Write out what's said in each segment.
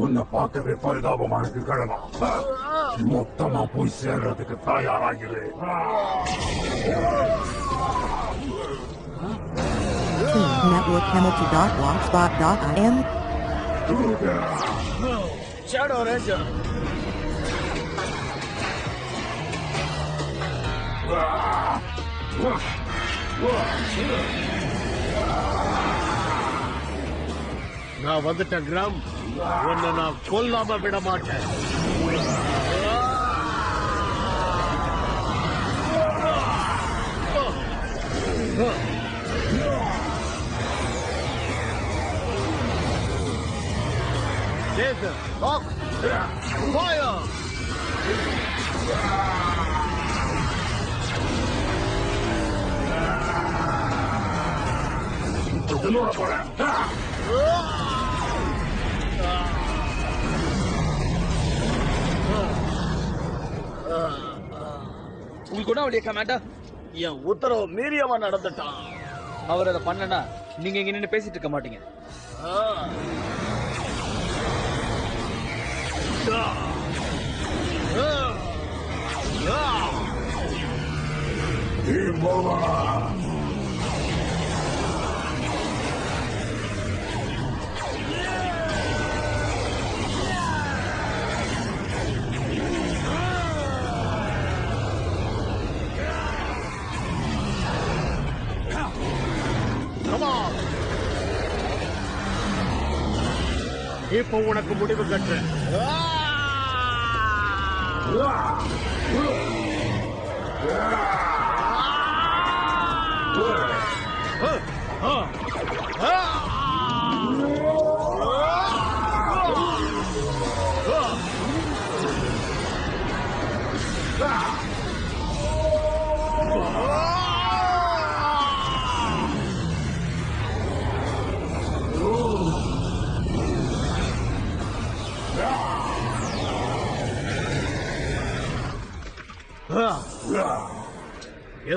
உன்னை பார்க்கவே பரிதாபமா இருக்கு கிழமா. மொத்தமா போய் சேர்றதுக்கு தயாராகிறேன். networkhamilton.blogspot.in Shadow Ranger. நான் வந்துட்டேன் கிராம். உன்னை நான் கொல்லாம விட மாட்டேன். Laser, lock, fire! உங்களுக்கு கூட அவருடைய கமாண்டர் என் உத்தரவு மீறியவன் நடந்துட்டான். அவர் அதை பண்ணனா நீங்க இங்க நின்று பேசிட்டு இருக்க மாட்டீங்க. இப்போ உனக்கு முடிவு கட்டு.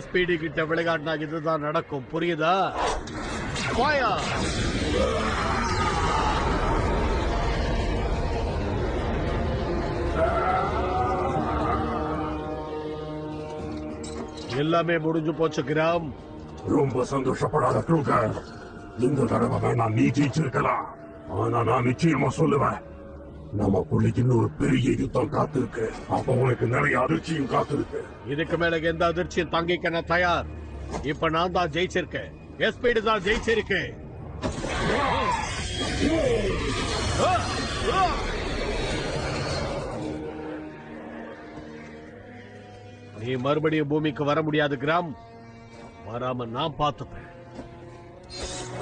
SPD கிட்ட விளையாடினா இதுதான் நடக்கும், புரியுதா? எல்லாமே முடிஞ்சு போச்சு கிராம். ரொம்ப சந்தோஷப்படாத க்ரூகர். இந்த தடவை வேணா நீ ஜெயிச்சிருக்கலாம். ஆனா நான் நிச்சயமா சொல்லுவேன், நமக்குள்ள இன்னொரு பெரிய யுத்தம் காத்திருக்கு. அப்ப உனக்கு நிறைய அதிர்ச்சியும் காத்திருக்கு. இதுக்கு மேல எந்த அதிர்ச்சியும் தாங்கிக்க நான் தயார். இப்ப நான் தான் ஜெயிச்சிருக்கேன். SPD தான் ஜெயிச்சிருக்கேன். நீ மறுபடியும் பூமிக்கு வர முடியாது கிராம். வராம நான் பார்த்துப்பேன்.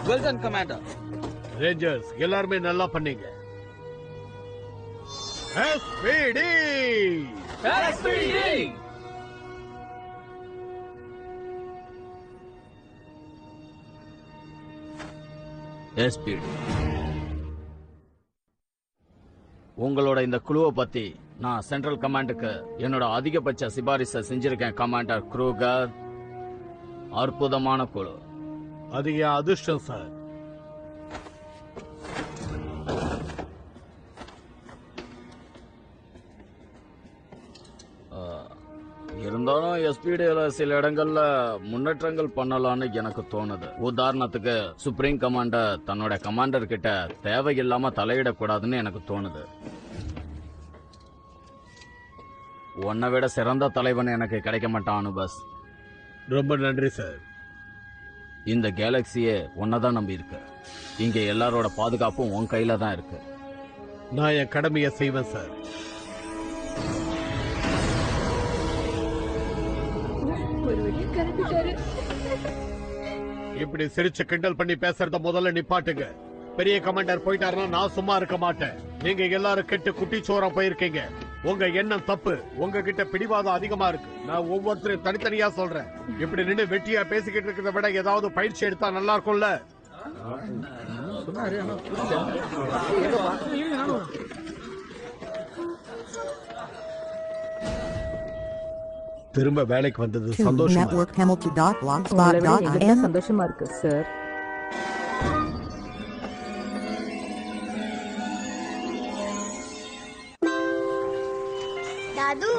Well done commander. ரேஞ்சர்ஸ் எல்லாருமே நல்லா பண்ணீங்க. SPD! SPD! SPD. உங்களோட இந்த குழுவை பத்தி நான் சென்ட்ரல் கமாண்டுக்கு என்னோட அதிகபட்ச சிபாரிசை செஞ்சிருக்கேன் கமாண்டர் க்ரூகர். அற்புதமான குழு. அது என் அதிர்ஷ்டம் சார். இருந்தாலும் SPD சில இடங்கள்ல முன்னேற்றங்கள் பண்ணலாம்னு எனக்கு தோணுது. உதாரணத்துக்கு சுப்ரீம் கமாண்டர் தன்னோட கமாண்டர் கிட்ட தேவையில்லாம தலையிடக்கூடாதுன்னு எனக்கு தோணுது. உன்னை விட சிறந்த தலைவன் எனக்கு கிடைக்க மாட்டான் அனுபஸ். ரொம்ப நன்றி சார். இந்த கேலக்சியே உன்னதான் நம்பி இருக்கு. இங்க எல்லாரோட பாதுகாப்பும் உன் கையில தான் இருக்கு. நான் என் கடமையை செய்வேன் சார். இப்படி சிரிச்சு கிண்டல் பண்ணி பேசுறத முதல்ல நிப்பாட்டுங்க. பெரிய கமாண்டர் போயிட்டாருன்னா நான் சும்மா இருக்க மாட்டேன். நீங்க எல்லாரும் கெட்டு குட்டிச்சோரம் போயிருக்கீங்க. உங்க எண்ணம் தப்பு. உங்ககிட்ட பிடிவாதம் அதிகமா இருக்கு. நான் ஒவ்வொருத்தரையும் தனித்தனியா சொல்றேன். இப்படி நின்று வெட்டியா பேசிக்கிட்டு இருக்கிறத விட ஏதாவது பயிற்சி எடுத்தா நல்லா இருக்கும்ல. திரும்ப வேலைக்கு வந்தது to சந்தோஷமா Network இருக்கு. உங்களை விட எங்களுக்கு Hamilton.blogspot.in. சந்தோஷமா இருக்கு சார். दादू